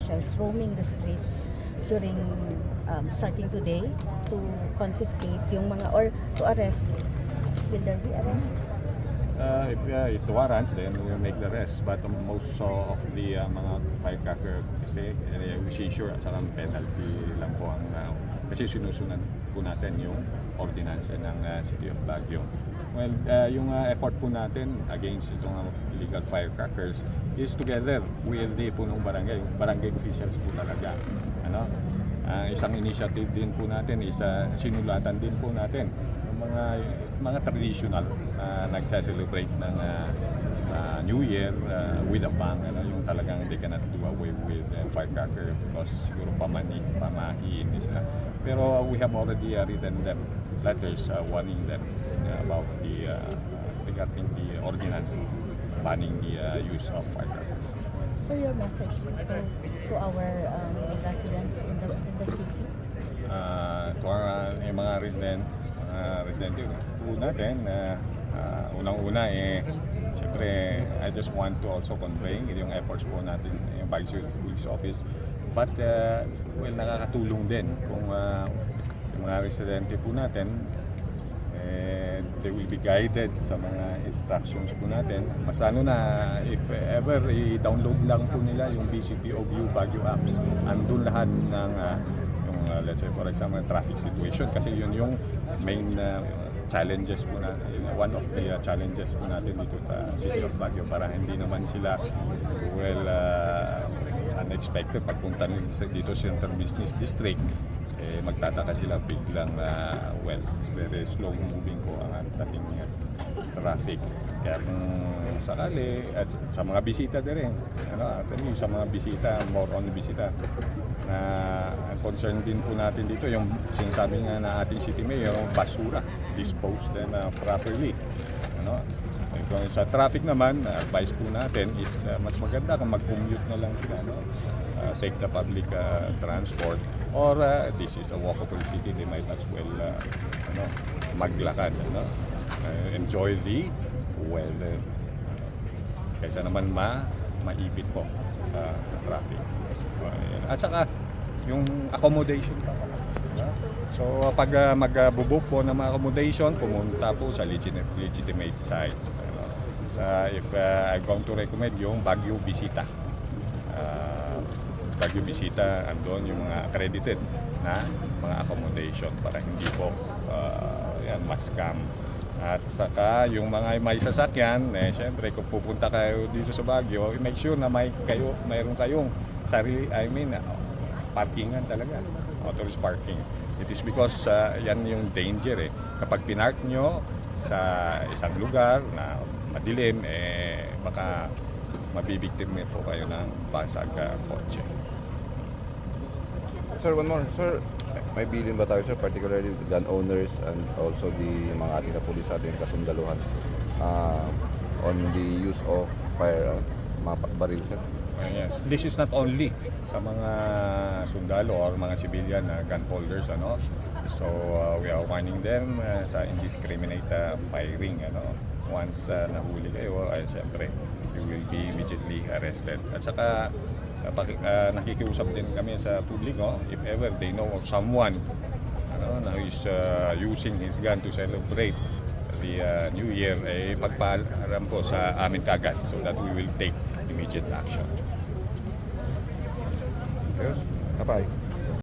officials roaming the streets during starting today to confiscate yung mga or to arrest. Will there be arrests? If it warrants, then we will make the rest. But most of the mga firecracker kasi seizure at saka penalty lang po ang kasi sinusunod po natin yung ordinance ng City of Baguio. Well, yung effort po natin against itong illegal firecrackers is together with the punong barangay officials po talaga. Ano? Isang initiative din po natin is sinulatan din po natin yung mga traditional na nagsa-celebrate ng New Year with a bang, ano, yung talagang they cannot do away with firecracker because siguro pamahiin is na. Pero we have already written them letters warning them about the regarding the ordinance banning the use of firecrackers. So your message to our residents in the city? To our mga residente po natin, unang-una siyempre I just want to also convey yung efforts po natin yung Baguio Police Office, but well, nakakatulong din kung yung mga residente po natin they will be guided sa mga instructions po natin. Mas ano na, if ever i-download lang po nila yung BCPO View Baguio apps, andun lahat ng yung let's say for example traffic situation, kasi yun yung main challenges po natin, one of the challenges po natin dito sa City of Baguio, para hindi naman sila well unexpected pagpunta dito sa Central Business District, magtataka sila biglang well, very slow moving po ang ating traffic. Kaya kung sakali at sa mga bisita din ano, sa mga bisita, more on bisita na concern din po natin dito yung sinasabi nga na ating city mayor, basura disposed din properly, ano. Kung sa traffic naman, advice po natin is mas maganda kung mag-commute na lang sila, no? Take the public transport, or this is a walkable city, they might as well ano, maglakad, ano? Enjoy the weather kaysa naman maipit po sa traffic. At saka yung accommodation pa pala, diba? So pag mag-book po ng mga accommodation, pumunta po sa legitimate site. If I'm going to recommend yung Baguio Bisita. Baguio Bisita, andun yung mga accredited na mga accommodation para hindi po yan ma-scam. At saka yung mga may sasakyan, syempre kung pupunta kayo dito sa Baguio, make sure na mayroon kayong sarili, parkingan talaga, authorized parking. It is because yan yung danger kapag pinark nyo sa isang lugar na madilim, baka mabibiktima po kayo ng basag kotse. Sir, one more. Sir, may bilin ba tayo, sir, particularly the gun owners and also the mga ating na pulis ating kasundaluhan on the use of fire, mga baril, sir? Yes. This is not only sa mga sundalo or mga civilian gun holders, ano. So we are warning them sa indiscriminate firing, ano. Once nahuli kayo, siyempre you will be immediately arrested. At saka nakikiusap din kami sa publiko, if ever they know of someone na is using his gun to celebrate the New Year, pagpaalam po sa amin kagad so that we will take immediate action. Bye-bye.